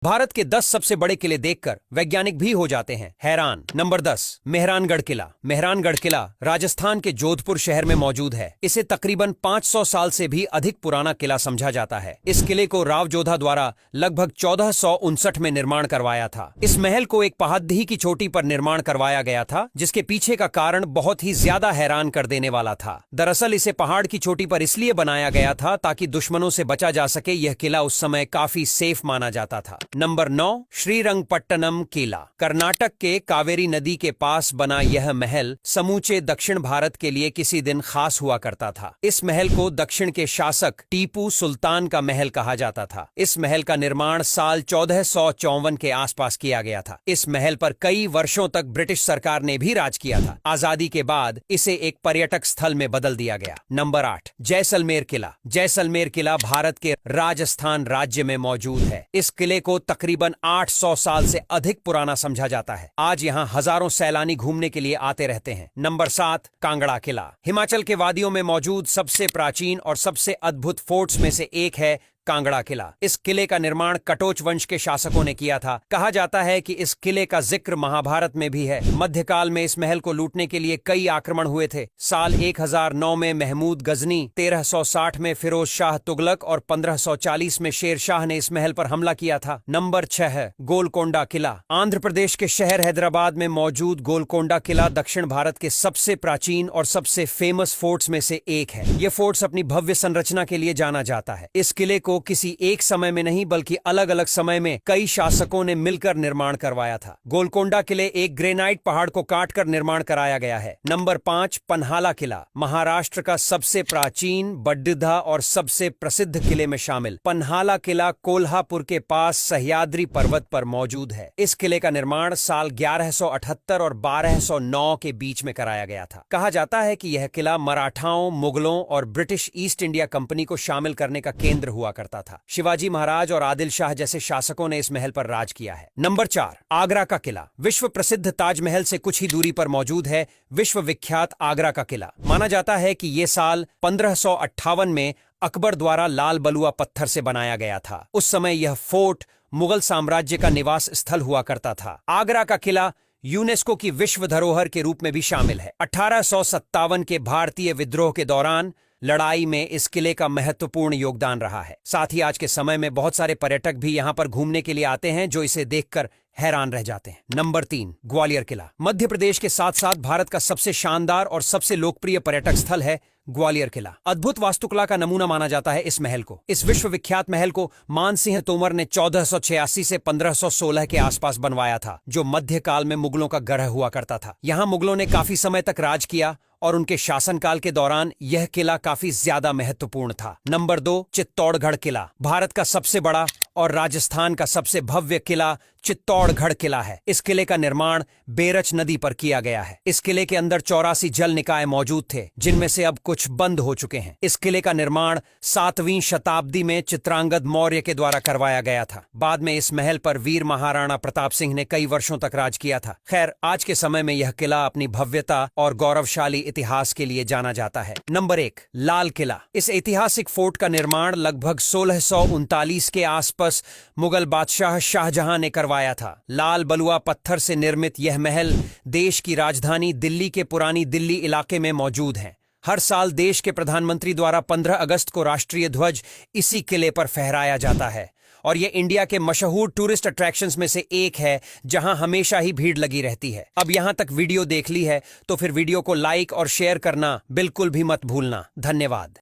भारत के 10 सबसे बड़े किले देखकर वैज्ञानिक भी हो जाते हैं हैरान। नंबर 10, मेहरानगढ़ किला। मेहरानगढ़ किला राजस्थान के जोधपुर शहर में मौजूद है। इसे तकरीबन 500 साल से भी अधिक पुराना किला समझा जाता है। इस किले को राव जोधा द्वारा लगभग 1459 में निर्माण करवाया था। इस महल को एक पहाड़ी की चोटी पर निर्माण करवाया गया था, जिसके पीछे का कारण बहुत ही ज्यादा हैरान कर देने वाला था। दरअसल इसे पहाड़ की चोटी पर इसलिए बनाया गया था ताकि दुश्मनों से बचा जा सके। यह किला उस समय काफी सेफ माना जाता था। नंबर 9, श्रीरंगपट्टनम किला। कर्नाटक के कावेरी नदी के पास बना यह महल समूचे दक्षिण भारत के लिए किसी दिन खास हुआ करता था। इस महल को दक्षिण के शासक टीपू सुल्तान का महल कहा जाता था। इस महल का निर्माण साल 1454 के आसपास किया गया था। इस महल पर कई वर्षों तक ब्रिटिश सरकार ने भी राज किया था। आजादी के बाद इसे एक पर्यटक स्थल में बदल दिया गया। नंबर 8, जैसलमेर किला। जैसलमेर किला भारत के राजस्थान राज्य में मौजूद है। इस किले को तकरीबन 800 साल से अधिक पुराना समझा जाता है। आज यहाँ हजारों सैलानी घूमने के लिए आते रहते हैं। नंबर 7, कांगड़ा किला। हिमाचल के वादियों में मौजूद सबसे प्राचीन और सबसे अद्भुत फोर्ट्स में से एक है कांगड़ा किला। इस किले का निर्माण कटोच वंश के शासकों ने किया था। कहा जाता है कि इस किले का जिक्र महाभारत में भी है। मध्यकाल में इस महल को लूटने के लिए कई आक्रमण हुए थे। साल 1009 में महमूद गजनी, 1360 में फिरोज शाह तुगलक और 1540 में शेर शाह ने इस महल पर हमला किया था। नंबर 6, गोलकोंडा किला। आंध्र प्रदेश के शहर हैदराबाद में मौजूद गोलकोंडा किला दक्षिण भारत के सबसे प्राचीन और सबसे फेमस फोर्ट्स में से एक है। यह फोर्ट्स अपनी भव्य संरचना के लिए जाना जाता है। इस किले को किसी एक समय में नहीं बल्कि अलग अलग समय में कई शासकों ने मिलकर निर्माण करवाया था। गोलकोंडा किले एक ग्रेनाइट पहाड़ को काटकर निर्माण कराया गया है। नंबर 5, पन्हाला किला। महाराष्ट्र का सबसे प्राचीन, बड्ढा और सबसे प्रसिद्ध किले में शामिल पन्हाला किला कोल्हापुर के पास सह्याद्री पर्वत पर मौजूद है। इस किले का निर्माण साल 1178 और 1209 के बीच में कराया गया था। कहा जाता है कि यह किला मराठाओं, मुगलों और ब्रिटिश ईस्ट इंडिया कंपनी को शामिल करने का केंद्र हुआ करता था। शिवाजी महाराज और आदिल शाह जैसे शासकों ने इस महल पर राज किया है। नंबर 4, आगरा का किला। विश्व प्रसिद्ध ताजमहल से कुछ ही दूरी पर मौजूद है विश्व विख्यात आगरा का किला। माना जाता है कि यह साल 1558 में अकबर द्वारा लाल बलुआ पत्थर से बनाया गया था। उस समय यह फोर्ट मुगल साम्राज्य का निवास स्थल हुआ करता था। आगरा का किला यूनेस्को की विश्व धरोहर के रूप में भी शामिल है। 1857 के भारतीय विद्रोह के दौरान लड़ाई में इस किले का महत्वपूर्ण योगदान रहा है। साथ ही आज के समय में बहुत सारे पर्यटक भी यहाँ पर घूमने के लिए आते हैं, जो इसे देखकर हैरान रह जाते हैं। नंबर 3, ग्वालियर किला। मध्य प्रदेश के साथ साथ भारत का सबसे शानदार और सबसे लोकप्रिय पर्यटक स्थल है ग्वालियर किला। अद्भुत वास्तुकला का नमूना माना जाता है इस महल को। इस विश्वविख्यात महल को मानसिंह तोमर ने 1486 से 1516 के आसपास बनवाया था, जो मध्यकाल में मुगलों का गढ़ हुआ करता था। यहाँ मुगलों ने काफी समय तक राज किया और उनके शासनकाल के दौरान यह किला काफी ज्यादा महत्वपूर्ण था। नंबर 2, चित्तौड़गढ़ किला। भारत का सबसे बड़ा और राजस्थान का सबसे भव्य किला चित्तौड़गढ़ किला है। इस किले का निर्माण बेरच नदी पर किया गया है। इस किले के अंदर 84 जल निकाय मौजूद थे, जिनमें से अब कुछ बंद हो चुके हैं। इस किले का निर्माण 7वीं शताब्दी में चित्रांगद मौर्य के द्वारा करवाया गया था। बाद में इस महल पर वीर महाराणा प्रताप सिंह ने कई वर्षों तक राज किया था। खैर, आज के समय में यह किला अपनी भव्यता और गौरवशाली इतिहास के लिए जाना जाता है। नंबर 1, लाल किला। इस ऐतिहासिक फोर्ट का निर्माण लगभग 1639 के आसपास मुगल बादशाह शाहजहां ने करवाया था। लाल बलुआ पत्थर से निर्मित यह महल देश की राजधानी दिल्ली के पुरानी दिल्ली इलाके में मौजूद है। हर साल देश के प्रधानमंत्री द्वारा 15 अगस्त को राष्ट्रीय ध्वज इसी किले पर फहराया जाता है और यह इंडिया के मशहूर टूरिस्ट अट्रैक्शंस में से एक है, जहां हमेशा ही भीड़ लगी रहती है। अब यहां तक वीडियो देख ली है तो फिर वीडियो को लाइक और शेयर करना बिल्कुल भी मत भूलना। धन्यवाद।